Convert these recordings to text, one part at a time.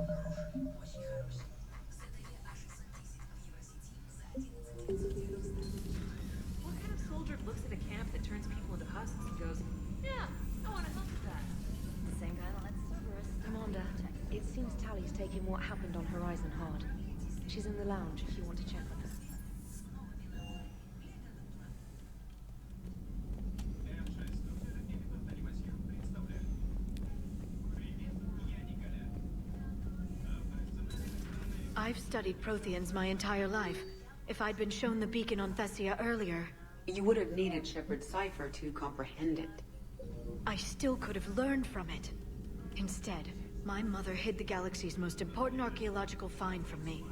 What kind of soldier looks at a camp that turns people into husks and goes, yeah, I want to help with that? Same guy that lets Cerberus. Commander, it seems Tally's taking what happened on Horizon hard. She's in the lounge if you want to check with her. I've studied Protheans my entire life. If I'd been shown the beacon on Thessia earlier... You would have needed Shepard's cipher to comprehend it. I still could have learned from it. Instead, my mother hid the galaxy's most important archaeological find from me.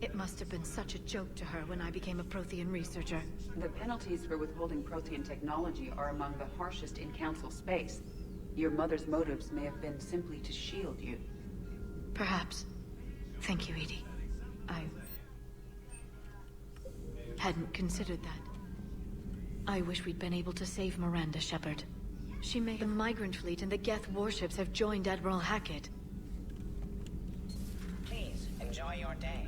It must have been such a joke to her when I became a Prothean researcher. The penalties for withholding Prothean technology are among the harshest in Council space. Your mother's motives may have been simply to shield you. Perhaps. Thank you, Edie. I hadn't considered that. I wish we'd been able to save Miranda, Shepard. She may... The migrant fleet and the Geth warships have joined Admiral Hackett. Please, enjoy your day.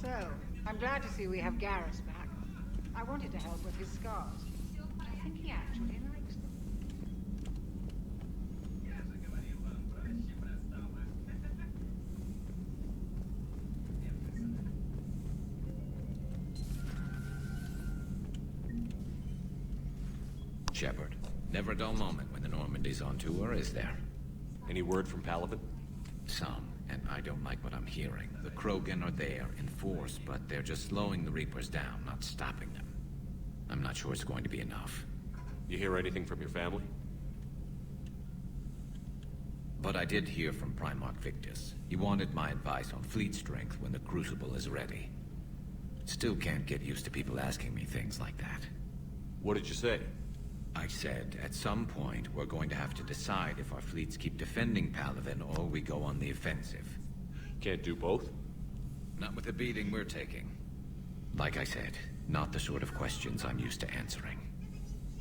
So, I'm glad to see we have Garrus back. I wanted to help with his scars. I think he actually likes them. Shepard, never a dull moment when the Normandy's on tour, is there? Any word from Palaven? Some, and I don't like what I'm hearing. The Krogan are there in force, but they're just slowing the Reapers down, not stopping them. I'm not sure it's going to be enough. You hear anything from your family? But I did hear from Primarch Victus. He wanted my advice on fleet strength when the Crucible is ready. Still can't get used to people asking me things like that. What did you say? I said, at some point, we're going to have to decide if our fleets keep defending Palaven or we go on the offensive. Can't do both? Not with the beating we're taking. Like I said, not the sort of questions I'm used to answering.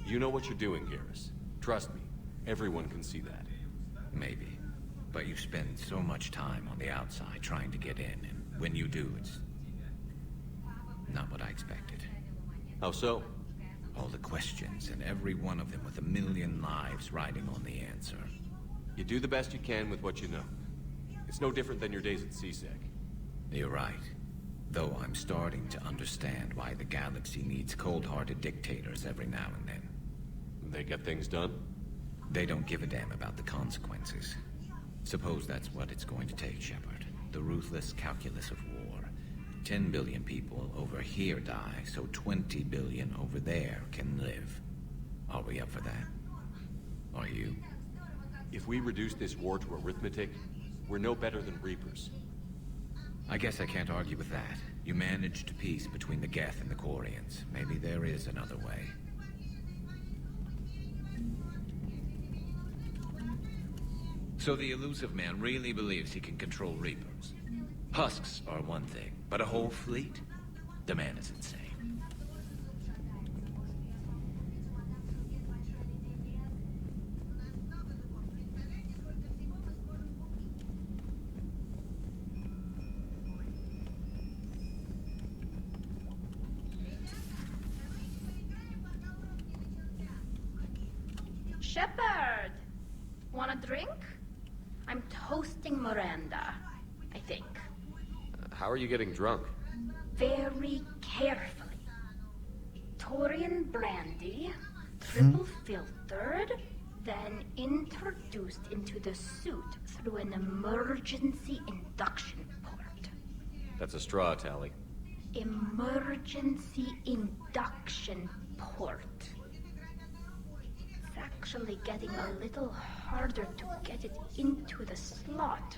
You know what you're doing, Garrus. Trust me, everyone can see that. Maybe. But you spend so much time on the outside trying to get in, and when you do, it's not what I expected. How so? All the questions, and every one of them with a million lives riding on the answer. You do the best you can with what you know. It's no different than your days at CSEC. You're right. Though I'm starting to understand why the galaxy needs cold-hearted dictators every now and then. They get things done? They don't give a damn about the consequences. Suppose that's what it's going to take, Shepard. The ruthless calculus of war. 10 billion people over here die, so 20 billion over there can live. Are we up for that? Are you? If we reduce this war to arithmetic, we're no better than Reapers. I guess I can't argue with that. You managed peace between the Geth and the Quarians. Maybe there is another way. So the elusive man really believes he can control Reapers. Husks are one thing, but a whole fleet? The man is insane. Shepard! Want a drink? I'm toasting Miranda, I think. How are you getting drunk? Very carefully. Torian brandy, triple filtered, then introduced into the suit through an emergency induction port. That's a straw, Tally. Emergency induction port. It's actually getting a little harder to get it into the slot.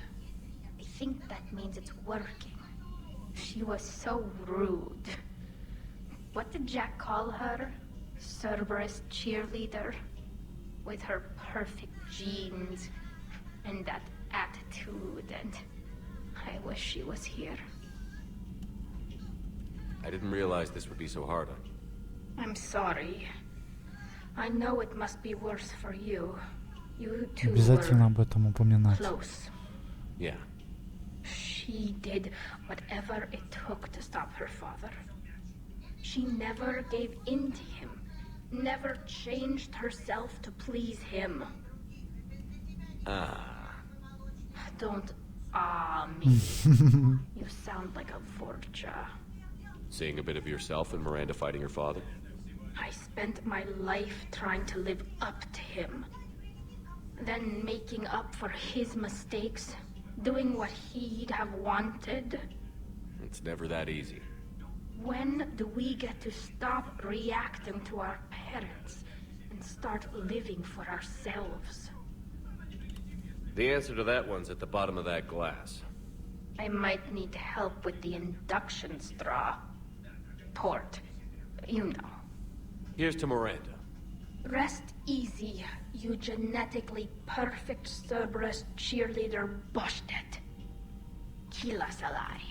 I think that means it's working. She was so rude. What did Jack call her? Cerberus cheerleader? With her perfect genes and that attitude, and I wish she was here. I didn't realize this would be so hard on you. I'm sorry. I know it must be worse for you. You two Обязательно were об этом упоминать. close. Yeah. She did whatever it took to stop her father. She never gave in to him. Never changed herself to please him. Don't me. You sound like a vorcha. Seeing a bit of yourself in Miranda fighting her father? I spent my life trying to live up to him. Then making up for his mistakes. Doing what he'd have wanted. It's never that easy. When do we get to stop reacting to our parents and start living for ourselves? The answer to that one's at the bottom of that glass. I might need help with the induction straw. Port. You know. Here's to Miranda. Rest easy, you genetically perfect Cerberus cheerleader Boshtet. Kila Salai.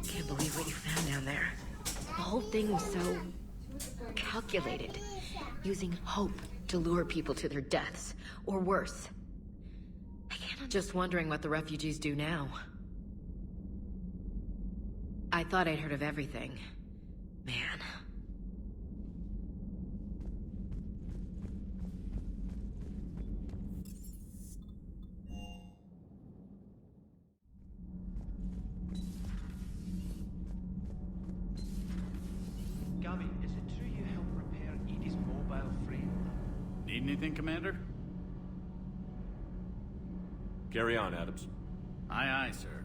Can't believe what you found down there. The whole thing was so calculated, using hope to lure people to their deaths, or worse. Just wondering what the refugees do now. I thought I'd heard of everything. Man. Gabby, is it true you helped repair Edie's mobile frame? Need anything, Commander? Carry on, Adams. Aye, aye, sir.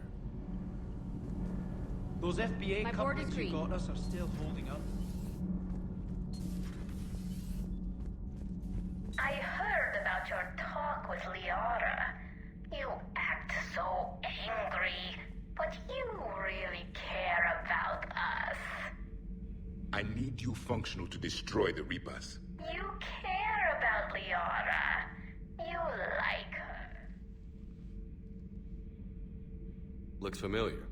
Those FBA My board is companies you green. got us are still holding up. I heard about your talk with Liara. You act so angry, but you really care about us. I need you functional to destroy the Reapers. You care about Liara. You like her. Looks familiar.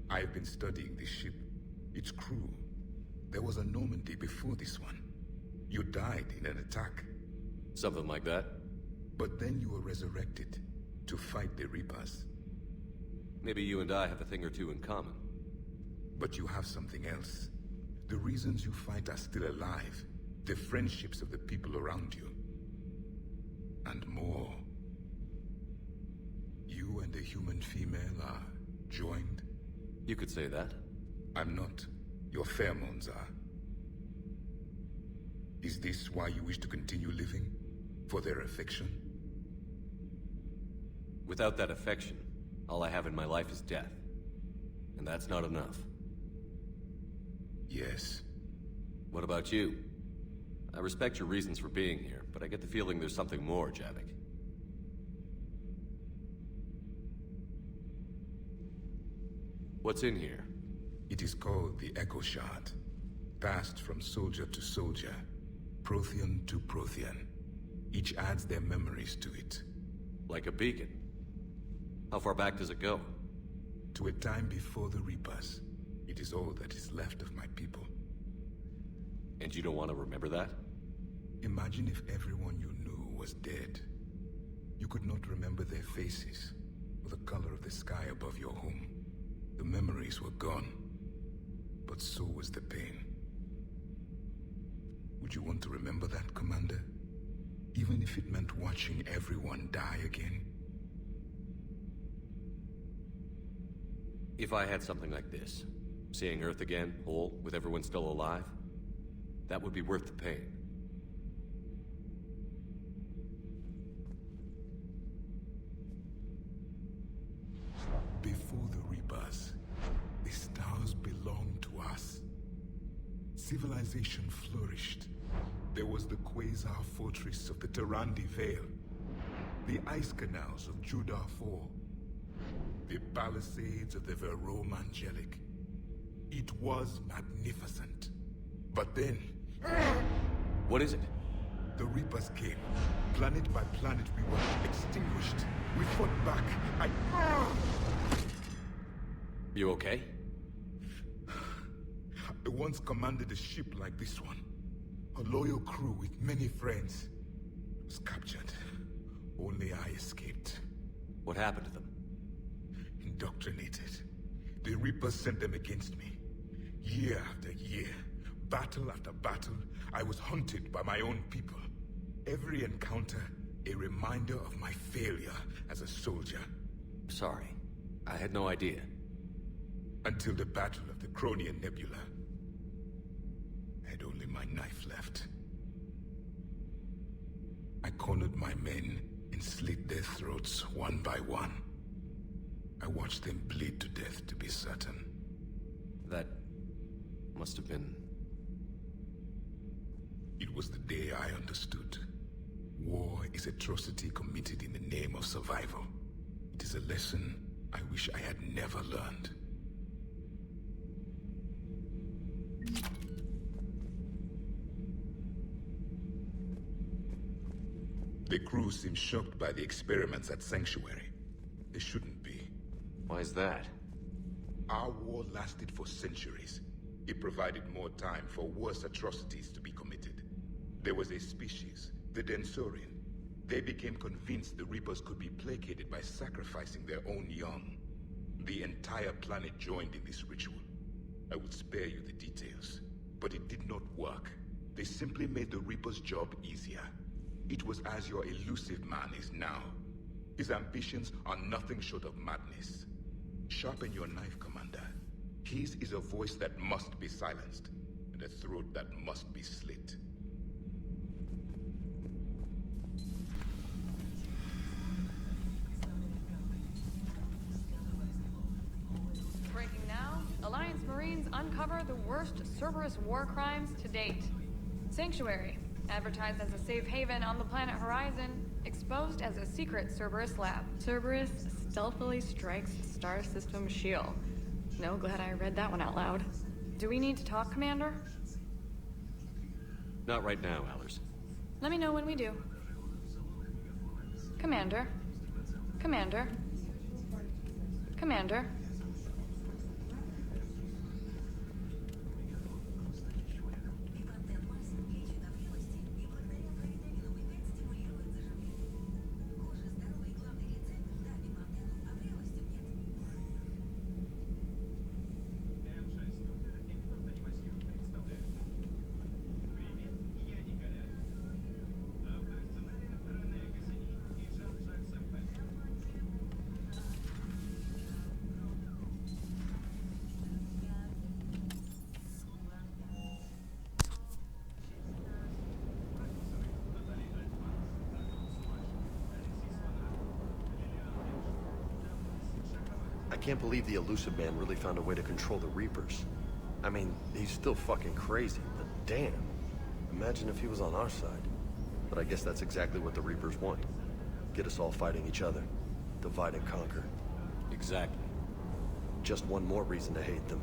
I've been studying this ship. Its crew. There was a Normandy before this one. You died in an attack. Something like that. But then you were resurrected to fight the Reapers. Maybe you and I have a thing or two in common. But you have something else. The reasons you fight are still alive. The friendships of the people around you. And more. You and the human female are joined. You could say that. I'm not. Your pheromones are. Is this why you wish to continue living? For their affection? Without that affection, all I have in my life is death. And that's not enough. Yes. What about you? I respect your reasons for being here, but I get the feeling there's something more, Javik. What's in here? It is called the Echo Shard. Passed from soldier to soldier. Prothean to Prothean. Each adds their memories to it. Like a beacon. How far back does it go? To a time before the Reapers. It is all that is left of my people. And you don't want to remember that? Imagine if everyone you knew was dead. You could not remember their faces, or the color of the sky above your home. The memories were gone, but so was the pain. Would you want to remember that, Commander? Even if it meant watching everyone die again? If I had something like this, seeing Earth again, whole, with everyone still alive, that would be worth the pain. Before the Reapers, the stars belonged to us. Civilization flourished. There was the Quasar Fortress of the Tarandi Vale, the ice canals of Judah IV, the palisades of the Verome Angelic. It was magnificent. But then... What is it? The Reapers came. Planet by planet we were extinguished. We fought back. You okay? I once commanded a ship like this one. A loyal crew with many friends. Was captured. Only I escaped. What happened to them? Indoctrinated. The Reapers sent them against me. Year after year, battle after battle, I was hunted by my own people. Every encounter, a reminder of my failure as a soldier. Sorry. I had no idea. Until the Battle of the Cronian Nebula. I had only my knife left. I cornered my men and slit their throats one by one. I watched them bleed to death to be certain. That must have been... It was the day I understood. War is atrocity committed in the name of survival. It is a lesson I wish I had never learned. The crew seems shocked by the experiments at Sanctuary. They shouldn't be. Why is that? Our war lasted for centuries. It provided more time for worse atrocities to be committed. There was a species, the Densorian. They became convinced the Reapers could be placated by sacrificing their own young. The entire planet joined in this ritual. I would spare you the details, but it did not work. They simply made the Reaper's job easier. It was as your elusive man is now. His ambitions are nothing short of madness. Sharpen your knife, Commander. His is a voice that must be silenced, and a throat that must be slit. Breaking now, Alliance Marines uncover the worst Cerberus war crimes to date. Sanctuary, advertised as a safe haven on the planet Horizon, exposed as a secret Cerberus lab. Cerberus stealthily strikes star system shield. No, glad I read that one out loud. Do we need to talk, Commander? Not right now, Allers. Let me know when we do. Commander. Commander. Commander. I can't believe the elusive man really found a way to control the Reapers. I mean, he's still fucking crazy, but damn. Imagine if he was on our side. But I guess that's exactly what the Reapers want. Get us all fighting each other. Divide and conquer. Exactly. Just one more reason to hate them.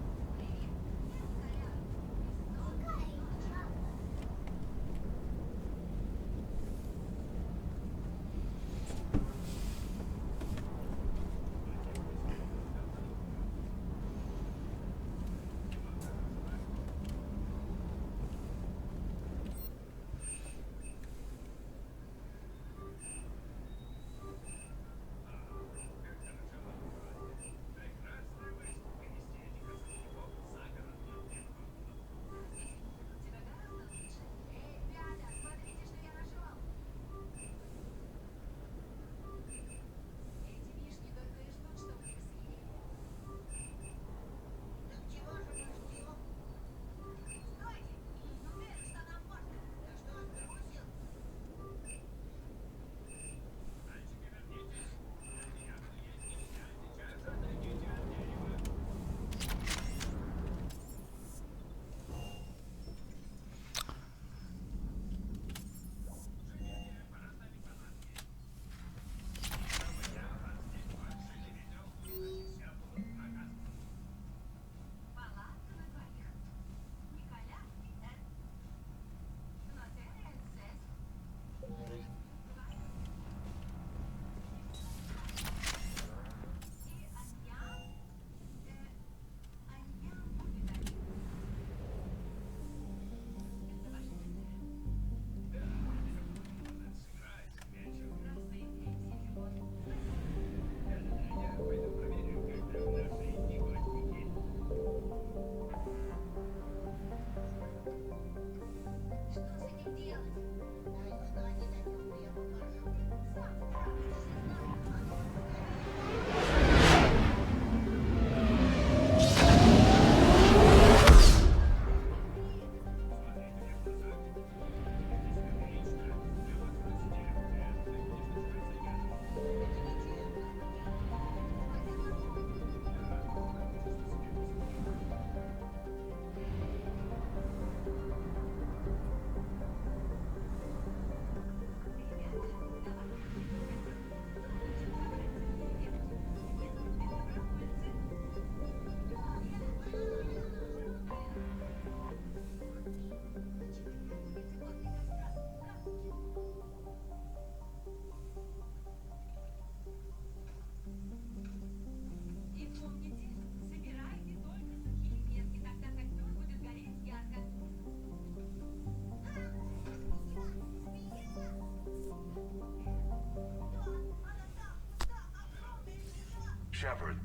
Shepard,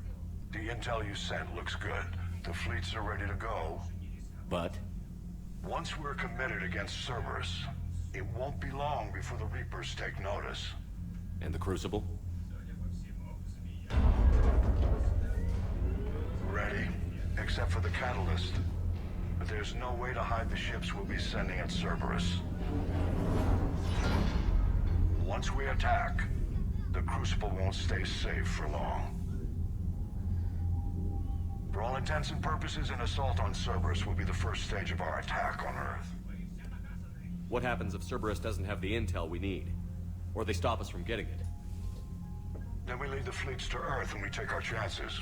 the intel you sent looks good. The fleets are ready to go. But? Once we're committed against Cerberus, it won't be long before the Reapers take notice. And the Crucible? Ready, except for the catalyst. But there's no way to hide the ships we'll be sending at Cerberus. Once we attack, the Crucible won't stay safe for long. For all intents and purposes, an assault on Cerberus will be the first stage of our attack on Earth. What happens if Cerberus doesn't have the intel we need? Or they stop us from getting it? Then we lead the fleets to Earth and we take our chances.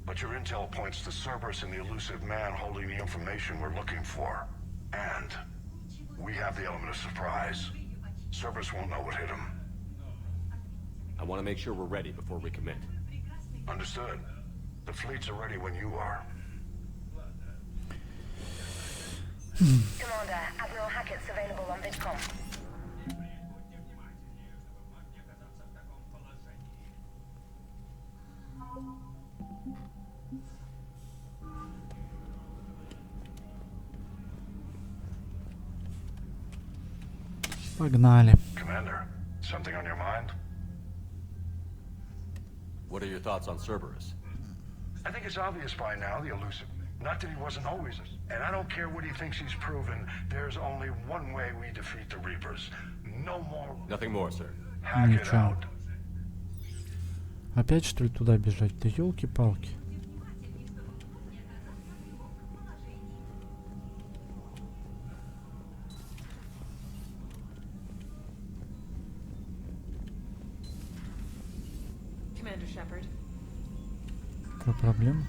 But your intel points to Cerberus and the elusive man holding the information we're looking for. And we have the element of surprise. Cerberus won't know what hit him. I want to make sure we're ready before we commit. Understood. The fleets are ready when you are. Commander, Admiral Hackett's available on VidCom. Погнали. Commander, something on your mind? What are your thoughts on Cerberus? I think it's obvious by now, the elusive. Not that he wasn't always. And I don't care what he thinks he's proven. There's only one way we defeat the Reapers. No more. Nothing more, sir. Hack it out. Опять что ли туда бежать? Да елки-палки. Commander Shepard. Какая проблема?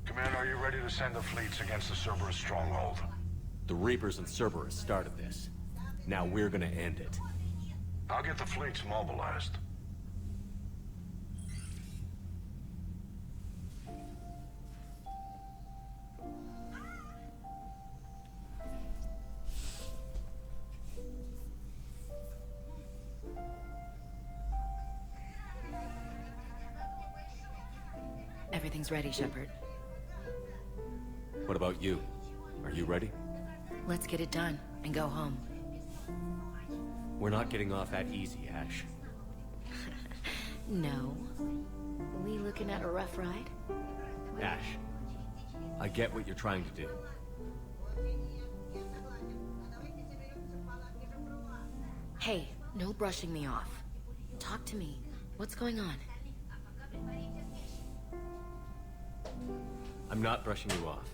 Commander, are you ready to send the fleets against the Cerberus stronghold? The Reapers and Cerberus started this. Now we're gonna end it. I'll get the fleets mobilized. Everything's ready, Shepard. What about you? Are you ready? Let's get it done and go home. We're not getting off that easy, Ash. No. We looking at a rough ride? Ash, I get what you're trying to do. Hey, no brushing me off. Talk to me. What's going on? I'm not brushing you off.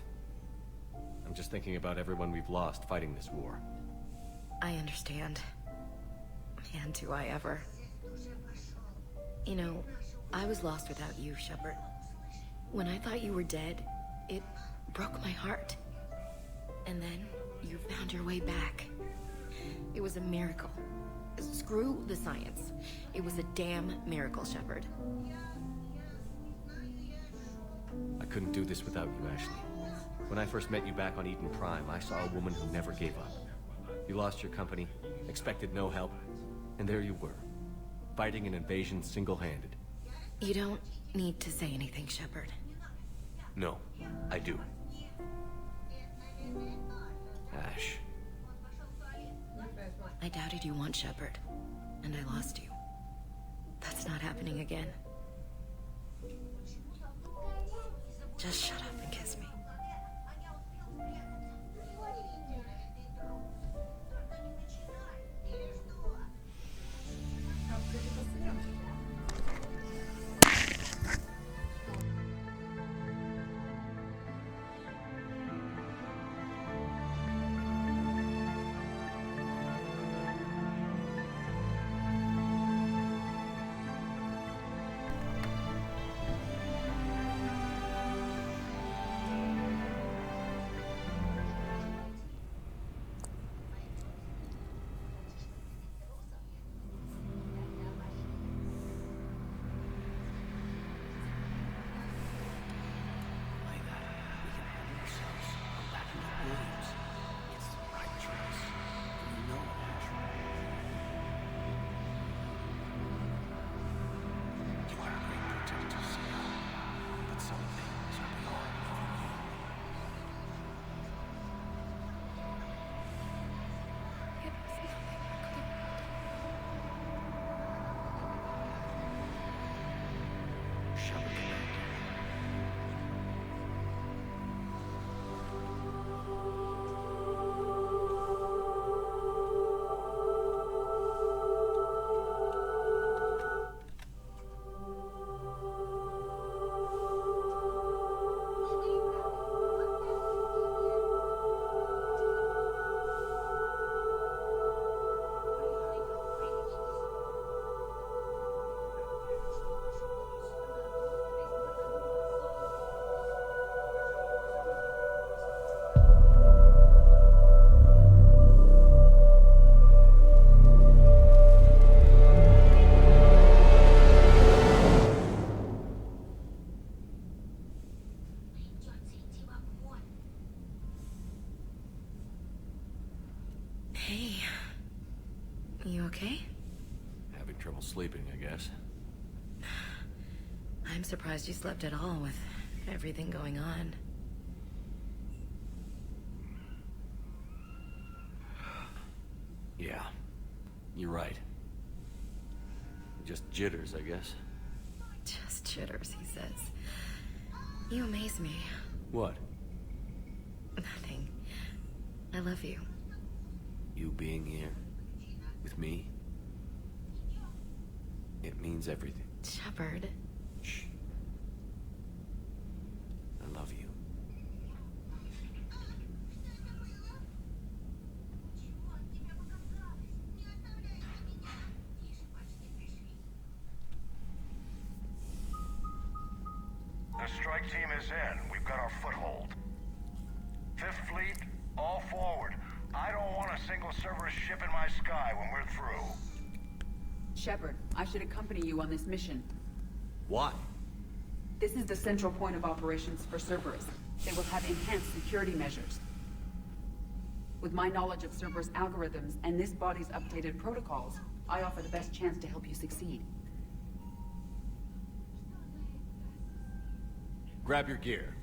I'm just thinking about everyone we've lost fighting this war. I understand. And do I ever. You know, I was lost without you, Shepard. When I thought you were dead, it broke my heart. And then you found your way back. It was a miracle. Screw the science. It was a damn miracle, Shepard. I couldn't do this without you, Ashley. When I first met you back on Eden Prime, I saw a woman who never gave up. You lost your company, expected no help, and there you were, fighting an invasion single-handed. You don't need to say anything, Shepard. No, I do. Ash. I doubted you once, Shepard, and I lost you. That's not happening again. Just shut up and kiss me. sleeping, I guess. I'm surprised you slept at all with everything going on. Yeah, you're right. Just jitters, I guess. Just jitters, he says. You amaze me. What? Nothing. I love you. You being here with me, it means everything. Shepard. Shh. I love you. The strike team is in. We've got our foothold. Fifth Fleet, all forward. I don't want a single Cerberus ship in my sky when we're through. Shepard, I should accompany you on this mission. Why? This is the central point of operations for Cerberus. They will have enhanced security measures. With my knowledge of Cerberus algorithms and this body's updated protocols, I offer the best chance to help you succeed. Grab your gear.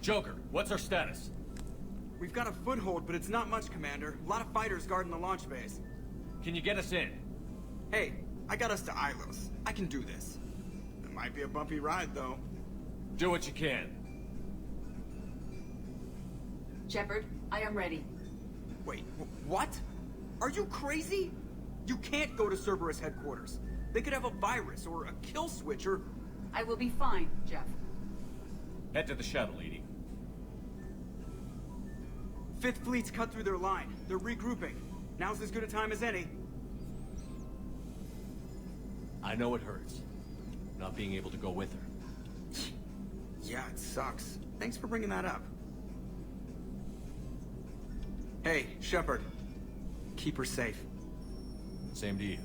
Joker, what's our status? We've got a foothold, but it's not much, Commander. A lot of fighters guarding the launch base. Can you get us in? Hey, I got us to Ilos. I can do this. It might be a bumpy ride, though. Do what you can. Shepard, I am ready. Wait, what? Are you crazy? You can't go to Cerberus headquarters. They could have a virus or a kill switch or... I will be fine, Jeff. Head to the shuttle, Edie. Fifth Fleet's cut through their line. They're regrouping. Now's as good a time as any. I know it hurts. Not being able to go with her. Yeah, it sucks. Thanks for bringing that up. Hey, Shepard. Keep her safe. Same to you.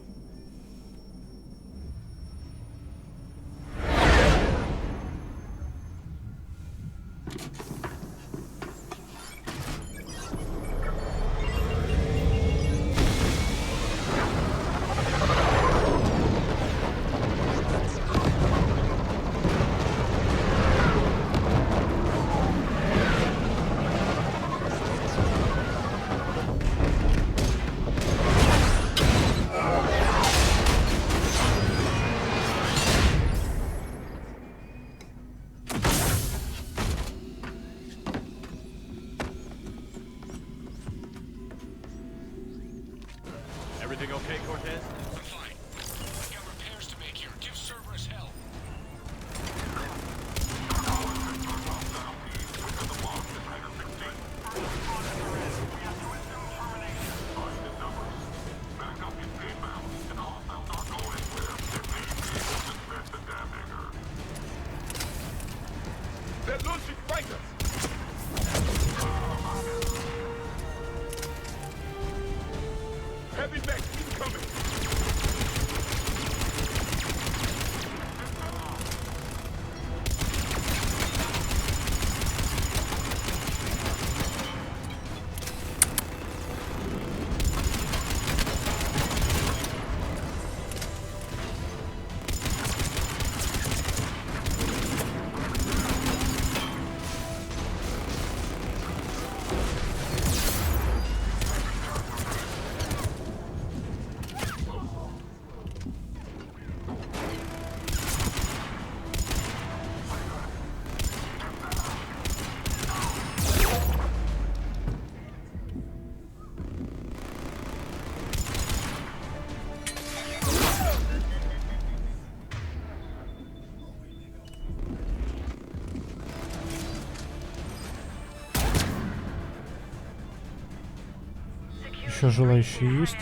Еще желающие есть?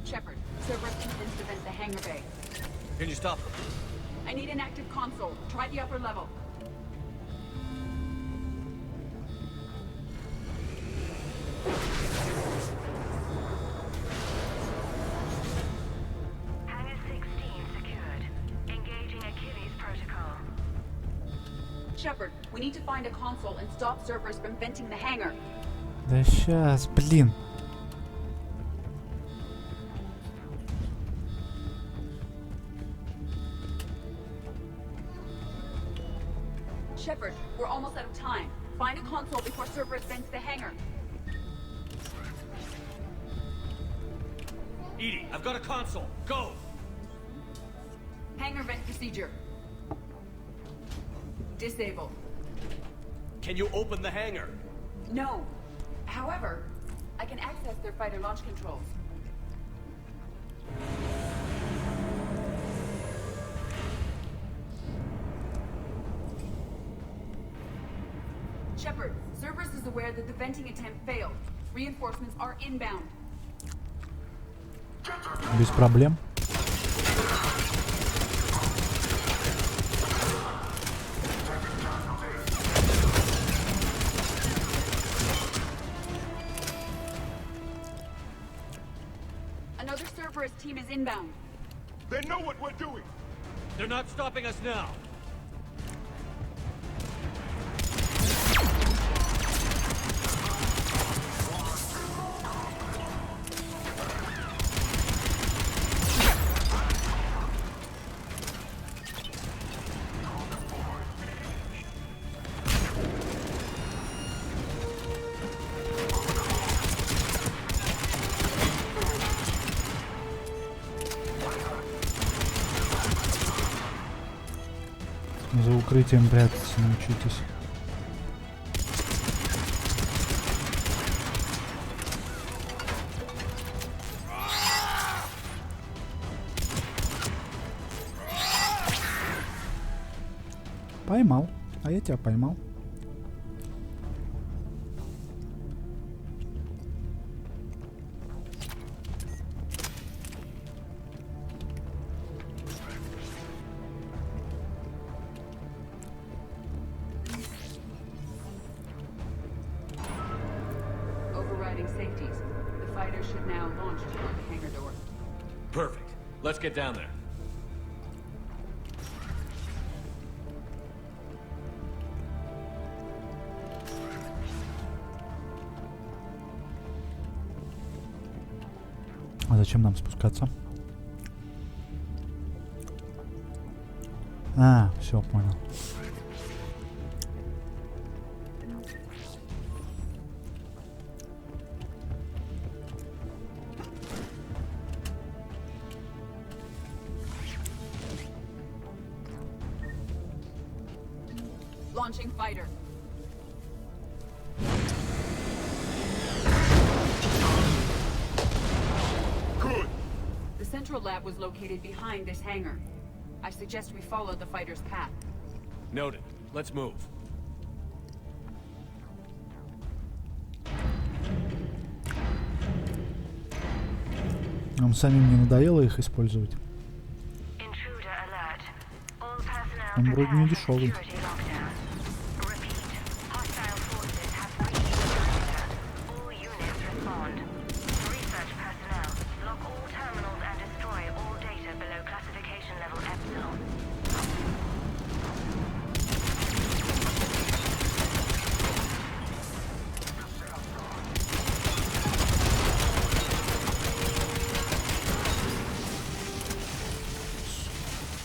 Shepard, Cerberus intends to vent the hangar bay. Can you stop them? I need an active console. Try the upper level. Hangar 16 secured. Engaging Achilles protocol. Shepard, we need to find a console and stop Cerberus from venting the hangar. Да сейчас, блин. Shepard, we're almost out of time. Find a console before Cerberus vents the hangar. Edie, I've got a console. Go! Hangar vent procedure. Disable. Can you open the hangar? No. However, I can access their fighter launch controls. Shepard, Cerberus is aware that the venting attempt failed. Reinforcements are inbound. Без проблем. Another Cerberus team is inbound. They know what we're doing. They're not stopping us now. За укрытием прятаться научитесь. Поймал. А я тебя поймал. Overriding safeties. The fighter should now launch toward the hangar door. Perfect. Let's get down there. А зачем нам спускаться? А, все, понял. Launching fighter. Good. The central lab was located behind this hangar. I suggest we follow the fighter's path. Noted. Let's move. Нам самим не надоело их использовать? Он вроде не дешевый.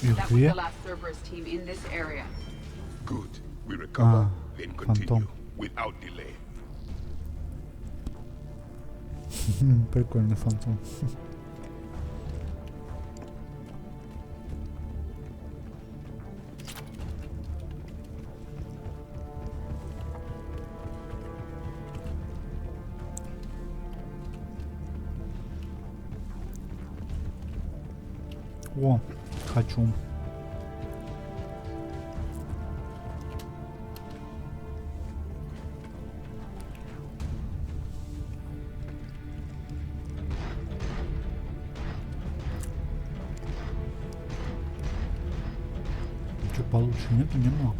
That was the last Cerberus team in this area. Good. We recover, then continue фантом. without delay. Прикольный фантом. О, хочу. получше нету, немного.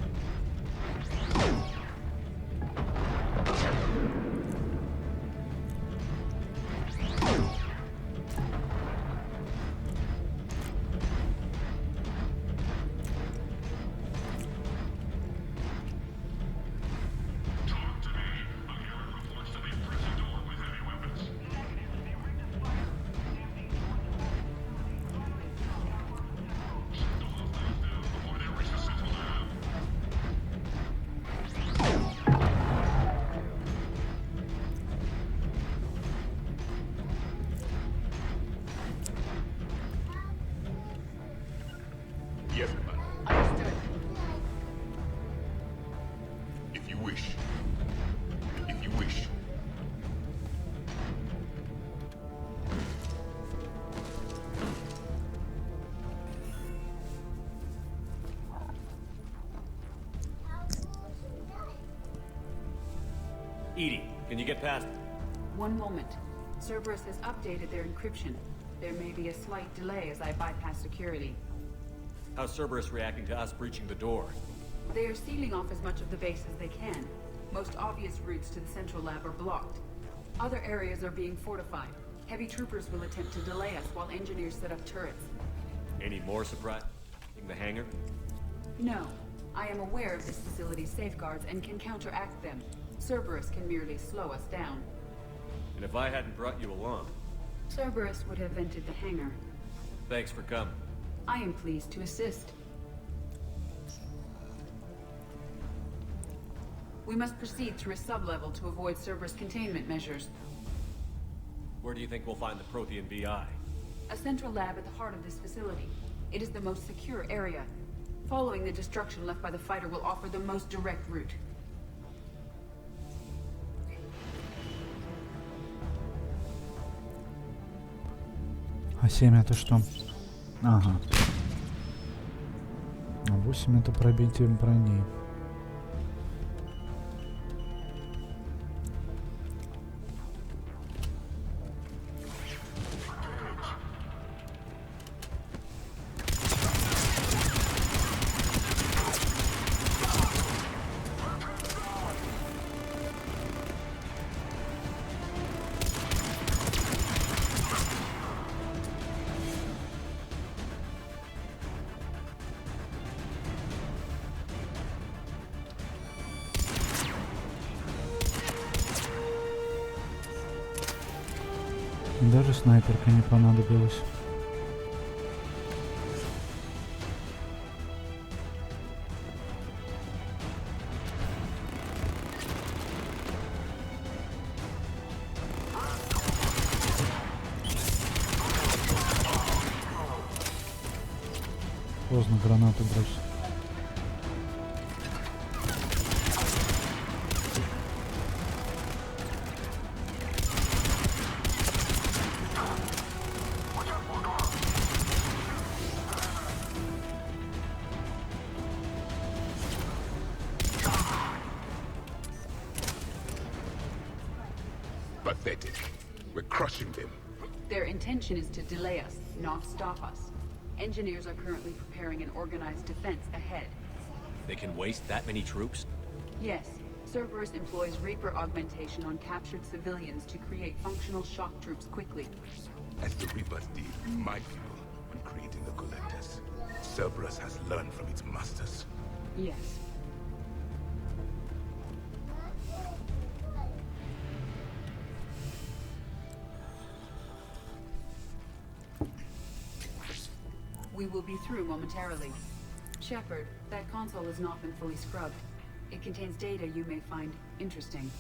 Yes, Commander. Understood. If you wish. If you wish. Edie, can you get past? One moment. Cerberus has updated their encryption. There may be a slight delay as I bypass security. How's Cerberus reacting to us breaching the door? They are sealing off as much of the base as they can. Most obvious routes to the central lab are blocked. Other areas are being fortified. Heavy troopers will attempt to delay us while engineers set up turrets. Any more surprise in the hangar? No. I am aware of this facility's safeguards and can counteract them. Cerberus can merely slow us down. And if I hadn't brought you along? Cerberus would have entered the hangar. Thanks for coming. I am pleased to assist. We must proceed through a sub-level to avoid Cerberus containment measures. Where do you think we'll find the Prothean VI? A central lab at the heart of this facility. It is the most secure area. Following the destruction left by the fighter will offer the most direct route. А 7 это что? Ага. А 8 это пробитие брони. Даже снайперка не понадобилась. Поздно гранату бросить. Pathetic. We're crushing them. Their intention is to delay us, not stop us. Engineers are currently preparing an organized defense ahead. They can waste that many troops? Yes. Cerberus employs Reaper augmentation on captured civilians to create functional shock troops quickly. As the Reapers did, my people, when creating the Collectors. Cerberus has learned from its masters. Yes. We will be through momentarily. Shepard, that console has not been fully scrubbed. It contains data you may find interesting.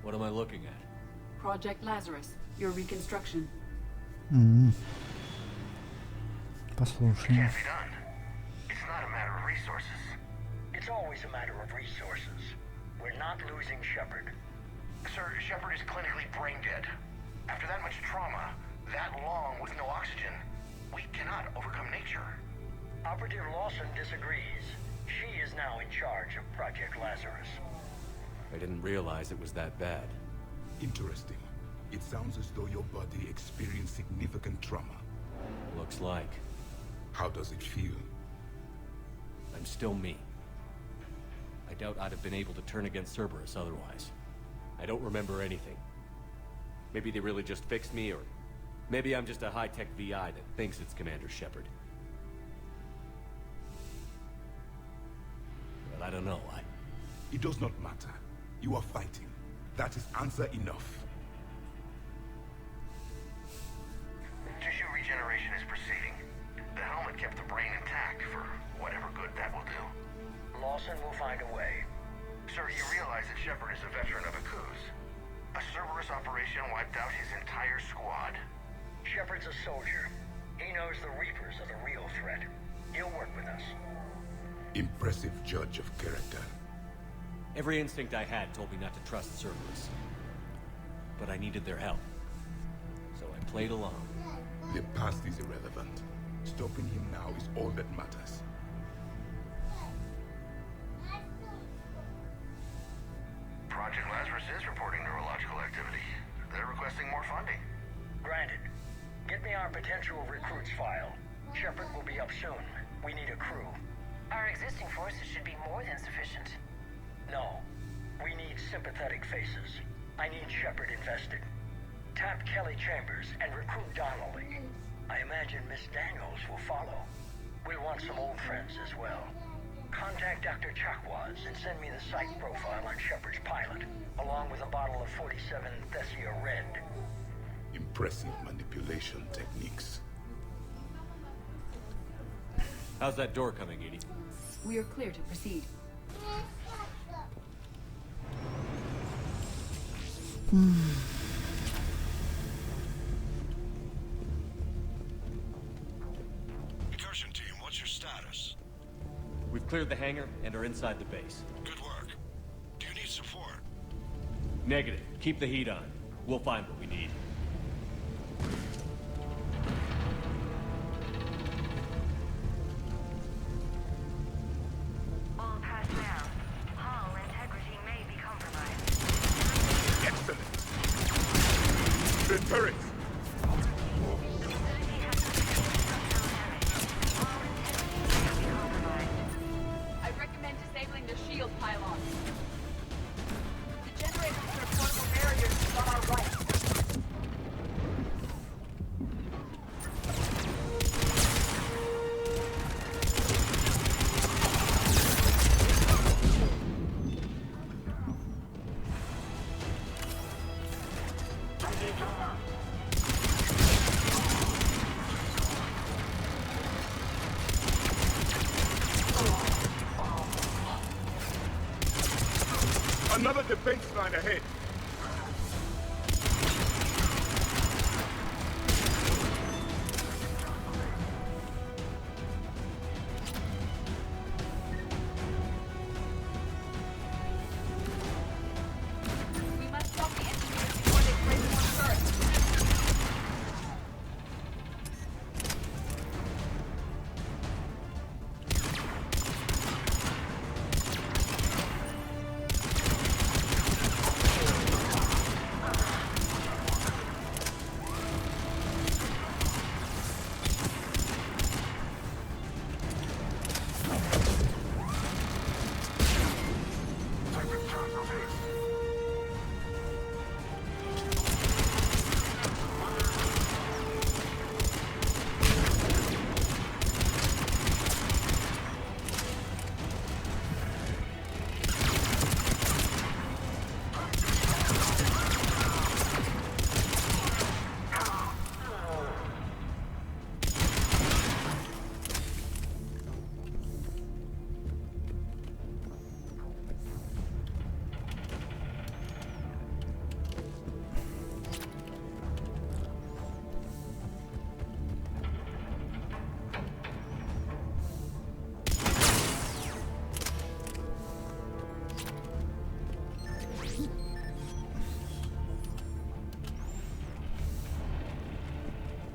What am I looking at? Project Lazarus, your reconstruction. Послушай. Can't be done. It's not a matter of resources. It's always a matter of resources. We're not losing Shepard. Sir, Shepard is clinically brain dead. After that much trauma, that long with no oxygen, we cannot overcome nature. Operative Lawson disagrees. She is now in charge of Project Lazarus. I didn't realize it was that bad. Interesting. It sounds as though your body experienced significant trauma. Looks like. How does it feel? I I'm still me. I doubt I'd have been able to turn against Cerberus otherwise. I don't remember anything. Maybe they really just fixed me, or maybe I'm just a high-tech VI that thinks it's Commander Shepard. But I don't know. It does not matter. You are fighting. That is answer enough. Tissue regeneration is proceeding. The helmet kept the brain intact for whatever good that will do. Lawson will find a way. Sir, you realize that Shepard is a veteran of a coup. A Cerberus operation wiped out his entire squad. Shepard's a soldier. He knows the Reapers are the real threat. He'll work with us. Impressive judge of character. Every instinct I had told me not to trust Cerberus. But I needed their help. So I played along. The past is irrelevant. Stopping him now is all that matters. Project Lazarus is reporting neurological activity. They're requesting more funding. Granted. Get me our potential recruits file. Shepard will be up soon. We need a crew. Our existing forces should be more than sufficient. No. We need sympathetic faces. I need Shepard invested. Tap Kelly Chambers and recruit Donnelly. I imagine Miss Daniels will follow. We'll want some old friends as well. Contact Dr. Chakwas and send me the site profile on Shepard's pilot, along with a bottle of 47 Thessia Red. Impressive manipulation techniques. How's that door coming, Edie? We are clear to proceed. Incursion team, what's your status? We've cleared the hangar and are inside the base. Good work. Do you need support? Negative. Keep the heat on. We'll find what we need. All personnel. Hull integrity may be compromised. Excellent. The turrets. I recommend disabling the shield pylon. The generators are portable barriers on our right. Another defense line ahead. We must stop the engineers before they break more turrets.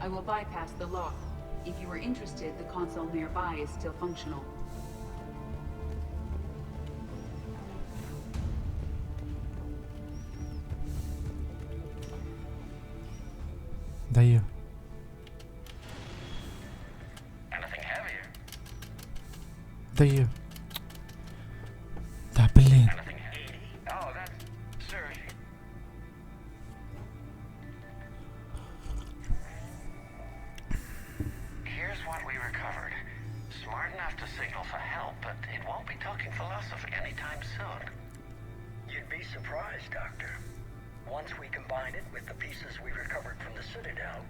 I will bypass the lock. If you are interested, the console nearby is still functional. Даю. Да я... Да блин. Here's what we recovered. Smart enough to signal for help, but it won't be talking philosophy anytime soon. You'd be surprised, Doctor. Once we combine it with the pieces we recovered from the Citadel.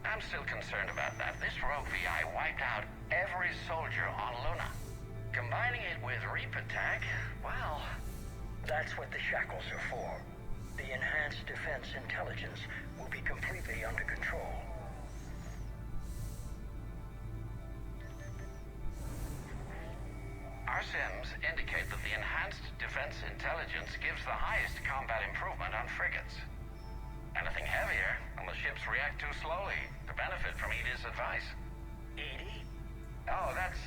I'm still concerned about that. This rogue VI wiped out every soldier on Luna. Combining it with Reaper tech, well... That's what the shackles are for. The enhanced defense intelligence will be completely under control. Our sims indicate that the enhanced defense intelligence gives the highest combat improvement on frigates. Anything heavier, and the ships react too slowly to benefit from Edie's advice. Edie? Oh, that's,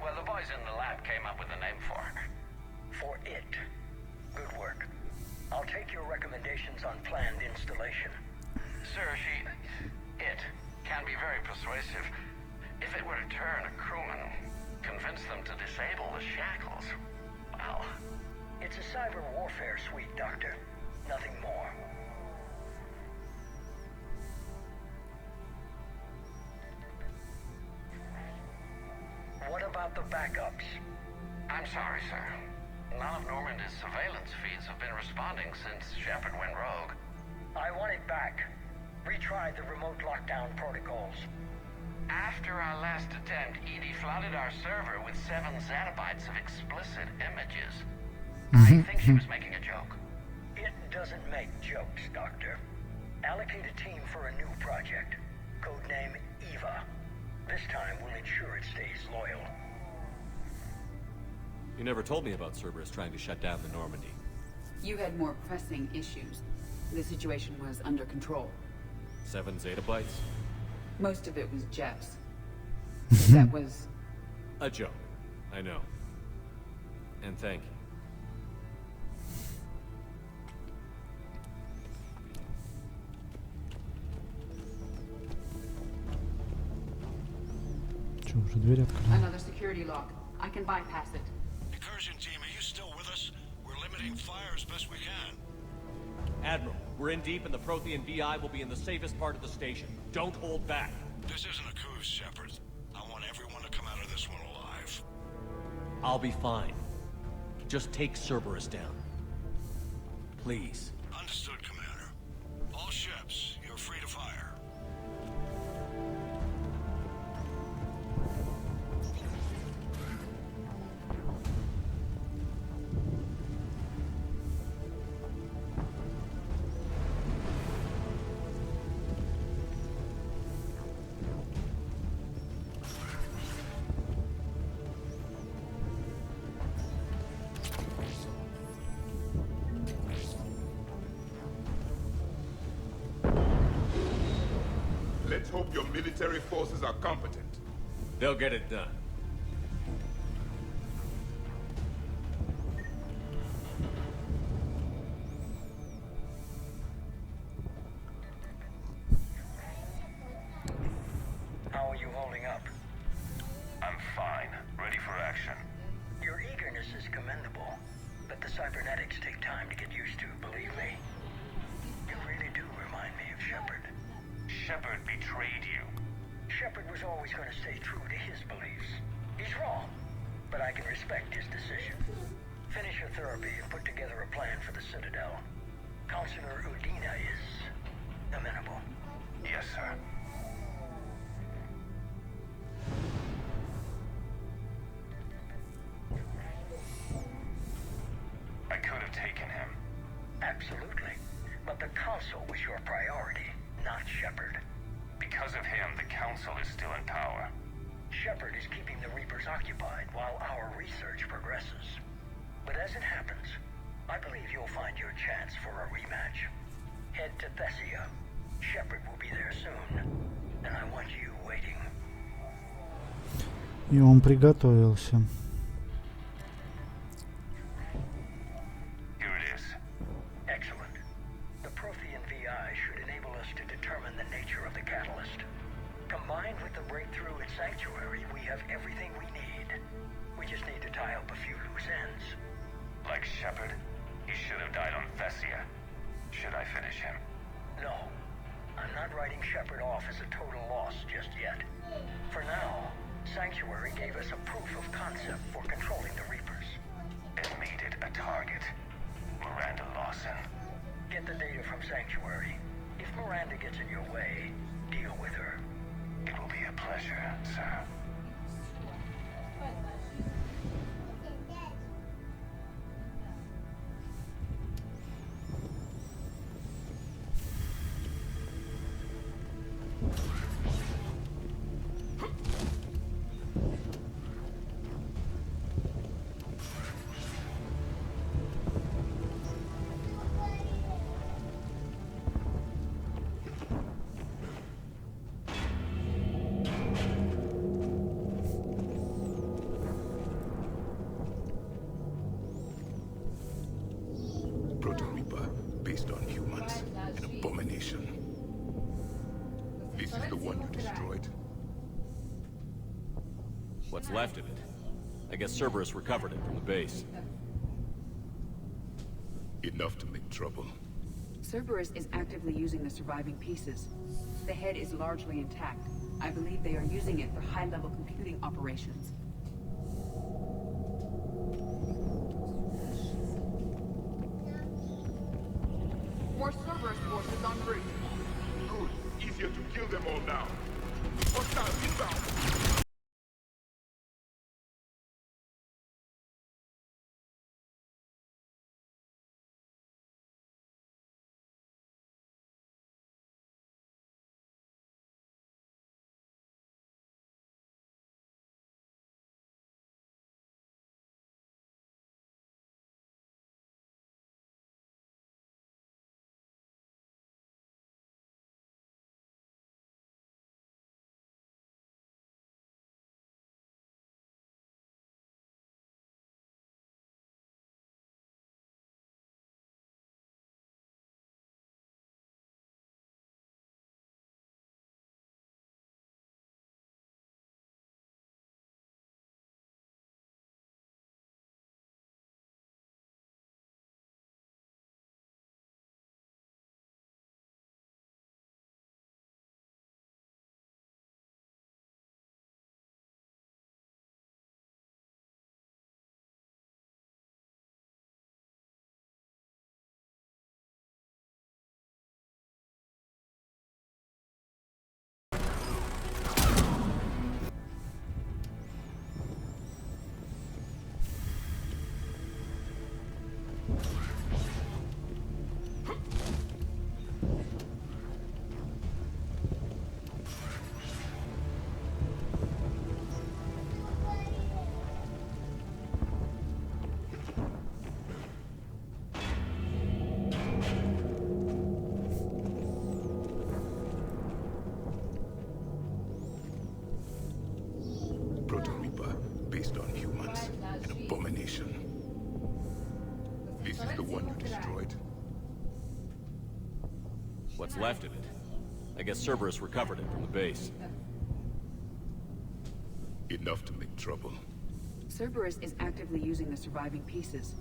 well, the boys in the lab came up with a name for her. For it. Good work. I'll take your recommendations on planned installation. Sir, it can be very persuasive. If it were to turn a crewman, convince them to disable the shackles, well... It's a cyber warfare suite, Doctor. Nothing more. What about the backups? I'm sorry, sir. None of Normandy's surveillance feeds have been responding since Shepard went rogue. I want it back. Retried the remote lockdown protocols. After our last attempt, Edie flooded our server with 7 zettabytes of explicit images. I think she was making a joke. It doesn't make jokes, Doctor. Allocate a team for a new project. Codename Eva. This time we'll ensure it stays loyal. You never told me about Cerberus trying to shut down the Normandy. You had more pressing issues. The situation was under control. 7 zettabytes? Most of it was Jeff's. That was... a joke. I know. And thank you. Че, уже дверь открыла? Another security lock. I can bypass it. Incursion team, are you still with us? We're limiting fire as best we can. Admiral, we're in deep and the Prothean VI will be in the safest part of the station. Don't hold back. This isn't a coup, Shepard. I want everyone to come out of this one alive. I'll be fine. Just take Cerberus down. Please. Understood, Commander. All ships, you're free to fire. Let's hope your military forces are competent. They'll get it done. How are you holding up? I'm fine. Ready for action. Your eagerness is commendable, but the cybernetics take time to get used to, believe me. You really do remind me of Shepard. Shepard betrayed you. Shepard was always going to stay true to his beliefs. He's wrong, but I can respect his decision. Finish your therapy and put together a plan for the Citadel. Counselor Udina is amenable. Yes, sir. I could have taken him. Absolutely. But the Council was your priority, not Shepard. Because of him, the Council is still in power. Shepard is keeping the Reapers occupied while our research progresses. But as it happens, I believe you'll find your chance for a rematch. Head to Thessia. Shepard will be there soon, and I want you waiting. И он приготовился. Here it is. Excellent. The Prothean VI should enable us to determine the nature of the catalyst. Combined with the breakthrough in Sanctuary, we have everything we need. We just need to tie up a few loose ends. Like Shepard? He should have died on Thessia. Should I finish him? No. I'm not writing Shepard off as a total loss just yet. For now, Sanctuary gave us a proof of concept for controlling the Reapers. It made it a target. Miranda Lawson. Get the data from Sanctuary. If Miranda gets in your way, deal with her. It will be a pleasure, sir. Based on humans, an abomination. This is the one you destroyed? What's left of it? I guess Cerberus recovered it from the base. Enough to make trouble. Cerberus is actively using the surviving pieces. The head is largely intact. I believe they are using it for high-level computing operations. More Cerberus forces en route. Good. Easier to kill them all now. Hostile inbound. Based on humans, an abomination. This is the one you destroyed? What's left of it? I guess Cerberus recovered it from the base. Enough to make trouble. Cerberus is actively using the surviving pieces.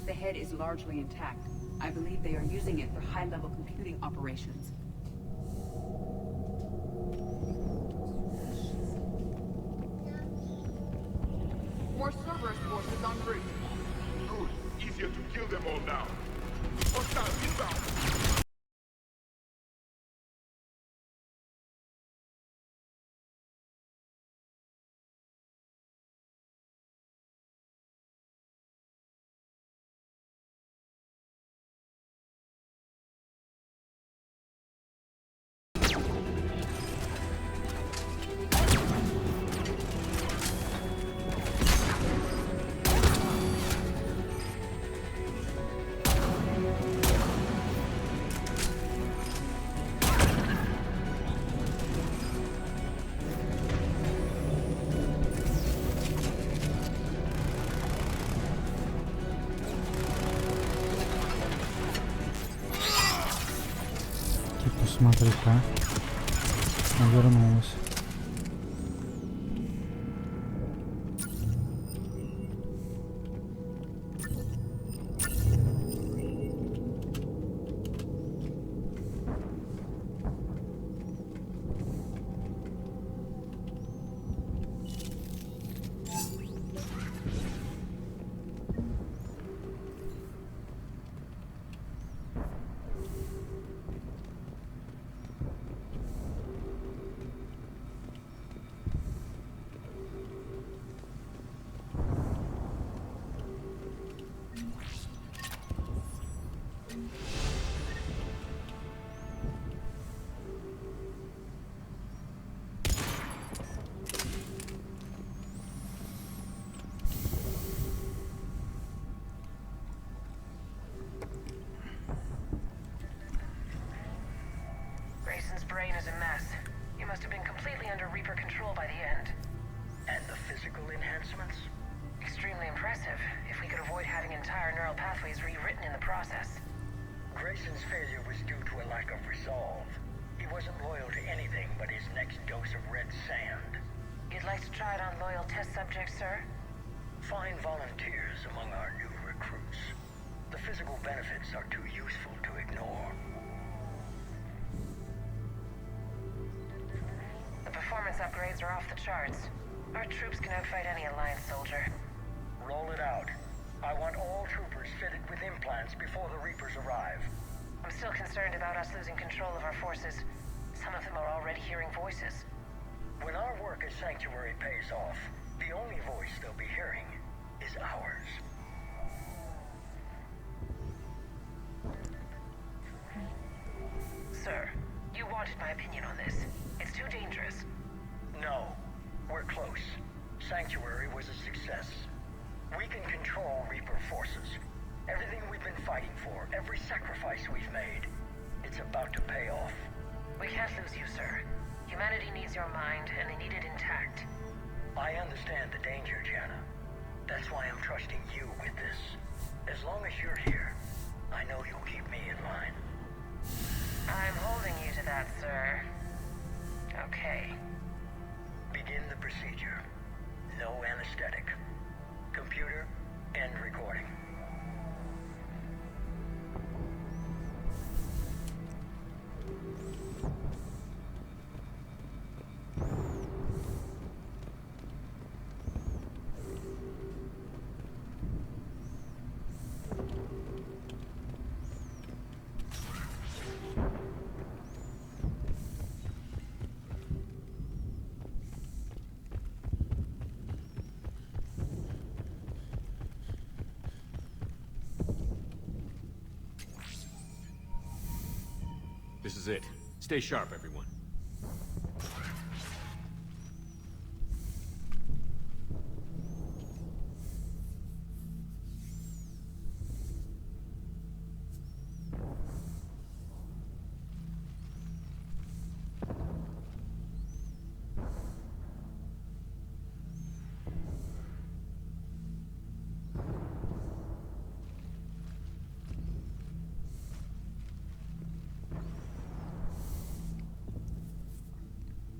The head is largely intact. I believe they are using it for high-level computing operations. More Cerberus forces en route. Good. Easier to kill them all now. Hostile inbound. Смотри-ка, вернулась. brain is a mess. You must have been completely under Reaper control by the end. And the physical enhancements? Extremely impressive, if we could avoid having entire neural pathways rewritten in the process. Grayson's failure was due to a lack of resolve. He wasn't loyal to anything but his next dose of red sand. You'd like to try it on loyal test subjects, sir? Find volunteers among our new recruits. The physical benefits are too useful to ignore. The performance upgrades are off the charts. Our troops can outfight any Alliance soldier. Roll it out. I want all troopers fitted with implants before the Reapers arrive. I'm still concerned about us losing control of our forces. Some of them are already hearing voices. When our work as Sanctuary pays off, the only voice they'll be hearing is ours. Sir, you wanted my opinion on this. It's too dangerous. No, we're close. Sanctuary was a success. We can control Reaper forces. Everything we've been fighting for, every sacrifice we've made, it's about to pay off. We can't lose you, sir. Humanity needs your mind, and they need it intact. I understand the danger, Jana. That's why I'm trusting you with this. As long as you're here, I know you'll keep me in line. I'm holding you to that, sir. Okay. Begin the procedure. No anesthetic. Computer, end recording. This is it. Stay sharp, everyone.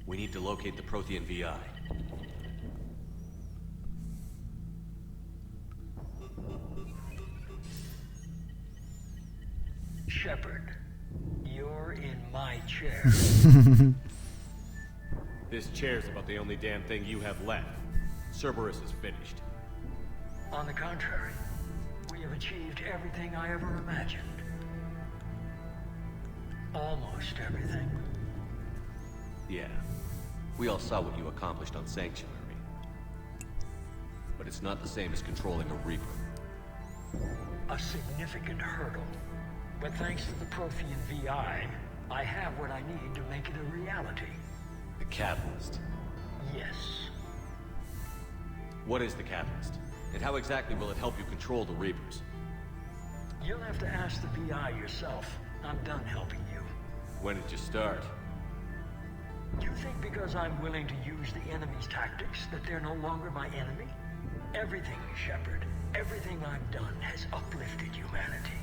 We need to locate the Prothean VI. Shepard, you're in my chair. This chair's about the only damn thing you have left. Cerberus is finished. On the contrary, we have achieved everything I ever imagined. Almost everything. Yeah. We all saw what you accomplished on Sanctuary. But it's not the same as controlling a Reaper. A significant hurdle. But thanks to the Prothean VI, I have what I need to make it a reality. The Catalyst. Yes. What is the Catalyst? And how exactly will it help you control the Reapers? You'll have to ask the VI yourself. I'm done helping you. When did you start? You think because I'm willing to use the enemy's tactics that they're no longer my enemy? Everything, Shepard, everything I've done has uplifted humanity.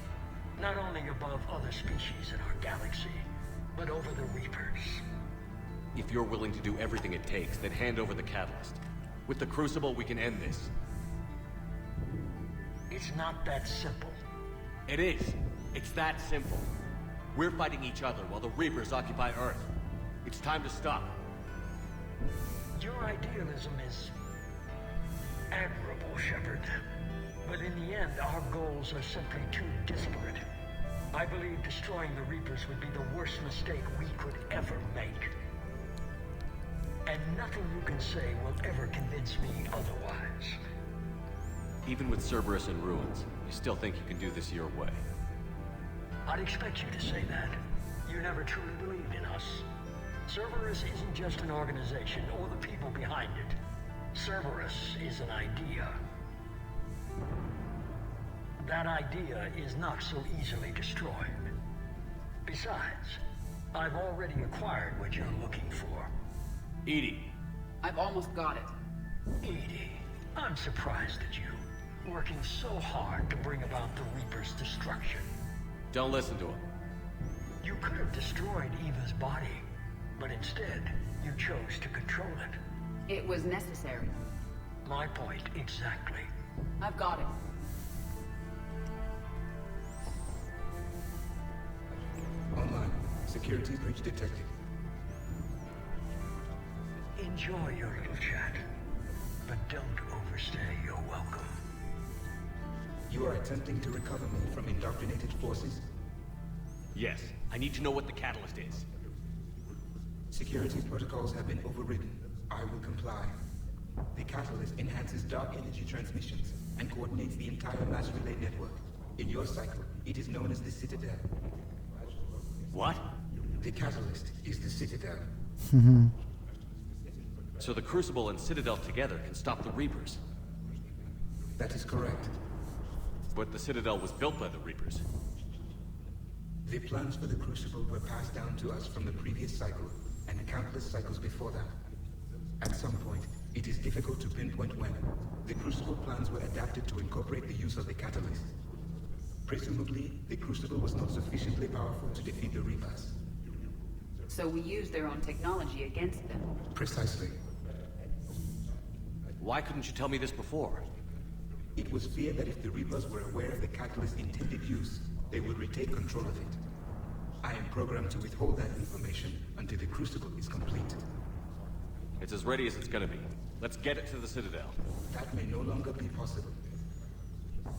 Not only above other species in our galaxy, but over the Reapers. If you're willing to do everything it takes, then hand over the Catalyst. With the Crucible, we can end this. It's not that simple. It is. It's that simple. We're fighting each other while the Reapers occupy Earth. It's time to stop. Your idealism is admirable, Shepard. But in the end, our goals are simply too disparate. I believe destroying the Reapers would be the worst mistake we could ever make. And nothing you can say will ever convince me otherwise. Even with Cerberus in ruins, you still think you can do this your way? I'd expect you to say that. You never truly believed in us. Cerberus isn't just an organization or the people behind it. Cerberus is an idea. That idea is not so easily destroyed. Besides, I've already acquired what you're looking for. Edie. I've almost got it. Edie, I'm surprised at you. Working so hard to bring about the Reaper's destruction. Don't listen to him. You could have destroyed Eva's body, but instead, you chose to control it. It was necessary. My point exactly. I've got it. Online. Security breach detected. Enjoy your little chat, but don't overstay your welcome. You are attempting to recover me from indoctrinated forces? Yes. I need to know what the catalyst is. Security protocols have been overridden. I will comply. The catalyst enhances dark energy transmissions and coordinates the entire mass relay network. In your cycle, it is known as the Citadel. What? The catalyst is the Citadel. So the Crucible and Citadel together can stop the Reapers? That is correct. But the Citadel was built by the Reapers. The plans for the Crucible were passed down to us from the previous cycle, and countless cycles before that. At some point, it is difficult to pinpoint when, the Crucible plans were adapted to incorporate the use of the catalyst. Presumably, the Crucible was not sufficiently powerful to defeat the Reapers. So we used their own technology against them. Precisely. Why couldn't you tell me this before? It was feared that if the Reapers were aware of the catalyst's intended use, they would retake control of it. I am programmed to withhold that information until the Crucible is complete. It's as ready as it's gonna be. Let's get it to the Citadel. That may no longer be possible.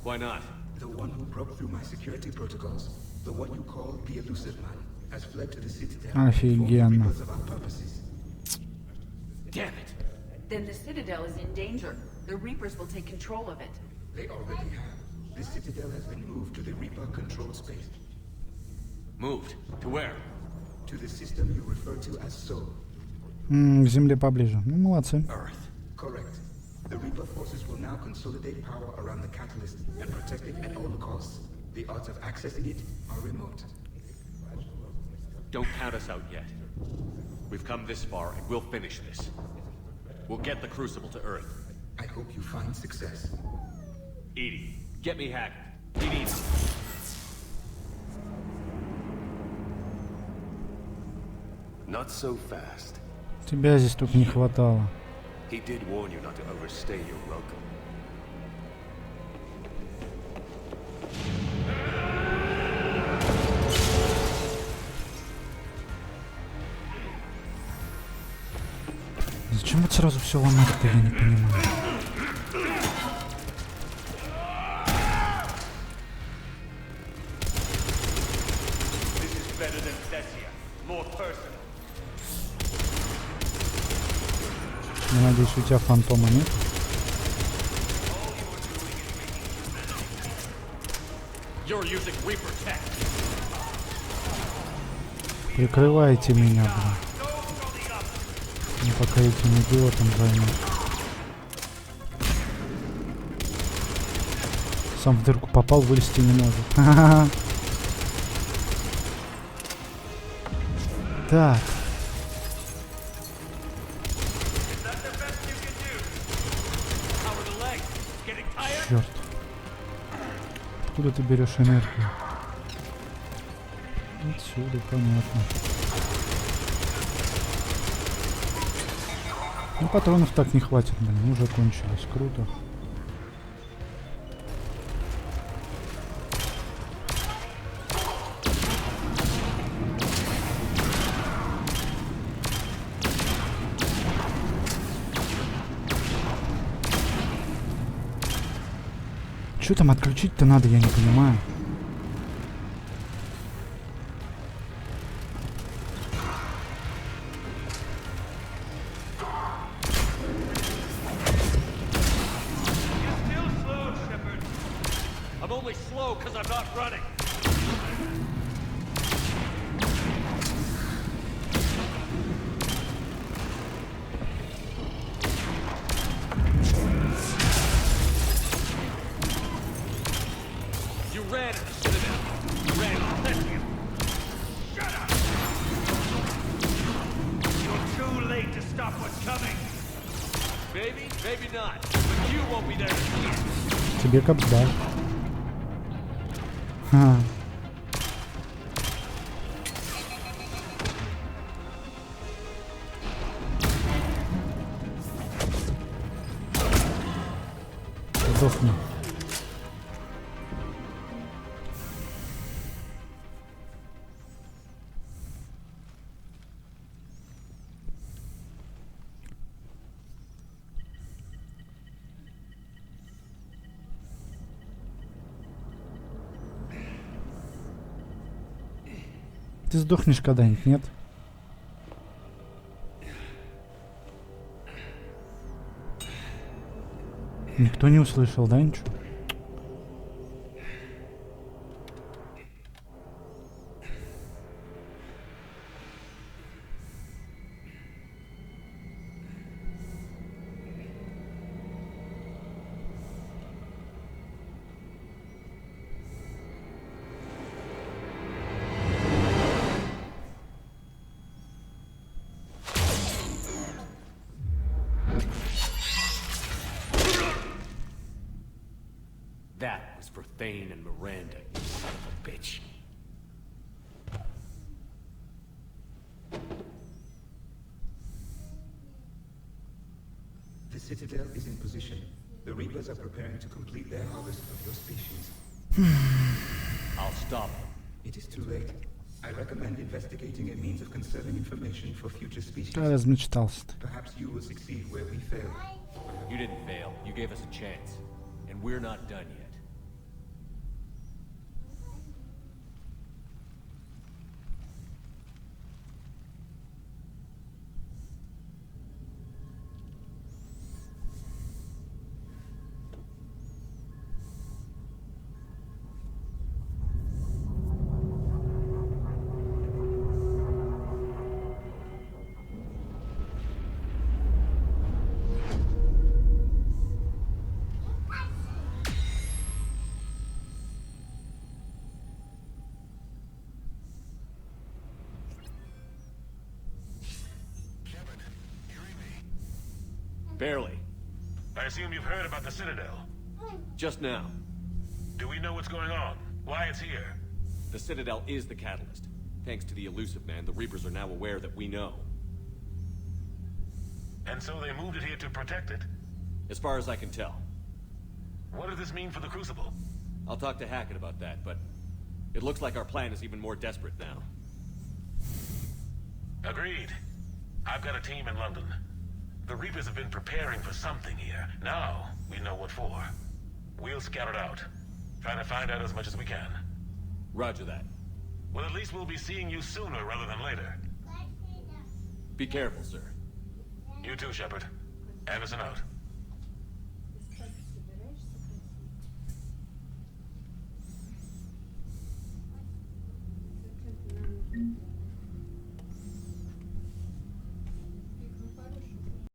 Why not? The one who broke through my security protocols, the one you call the Elusive Man, has fled to the Citadel. Офигенно. Because of our purposes. Damn it! Then the Citadel is in danger. The Reapers will take control of it. They already have. The Citadel has been moved to the Reaper-controlled space. Moved? To where? To the system you refer to as Soul. К земле поближе. Ну, молодцы. Earth. Correct. The Reaper forces will now consolidate power around the catalyst and protect it at all costs. The odds of accessing it are remote. Don't count us out yet. We've come this far and we'll finish this. We'll get the Crucible to Earth. I hope you find success. Edie, get me hacked. We need... Not so fast. Тебя здесь только не хватало. He did warn you not to overstay your welcome. Зачем вот сразу все ломать-то, я не понимаю. Я надеюсь, у тебя фантома нет? Прикрывайте меня, блин. Я пока этим идиотом займусь. Сам в дырку попал, вылезти не может. Так. Черт. Откуда ты берешь энергию? Отсюда, понятно. Ну, патронов так не хватит, блин, уже кончилось. Круто. Что там отключить-то надо, я не понимаю. Тебе капда. Ха. Сдохни. Ты сдохнешь когда-нибудь, нет? Никто не услышал, да, ничего? That was for Thane and Miranda, you son of a bitch. The Citadel is in position. The Reapers are preparing to complete their harvest of your species. I'll stop them. It is too late. I recommend investigating a means of conserving information for future species. Размечтался-то. Perhaps you will succeed where we fail. You didn't fail. You gave us a chance. And we're not done yet. Barely. I assume you've heard about the Citadel. Just now. Do we know what's going on? Why it's here? The Citadel is the catalyst. Thanks to the elusive man, the Reapers are now aware that we know. And so they moved it here to protect it? As far as I can tell. What does this mean for the Crucible? I'll talk to Hackett about that, but it looks like our plan is even more desperate now. Agreed. I've got a team in London. The Reapers have been preparing for something here. Now, we know what for. We'll scout it out. Try to find out as much as we can. Roger that. Well, at least we'll be seeing you sooner rather than later. Be careful, sir. You too, Shepard. Anderson out.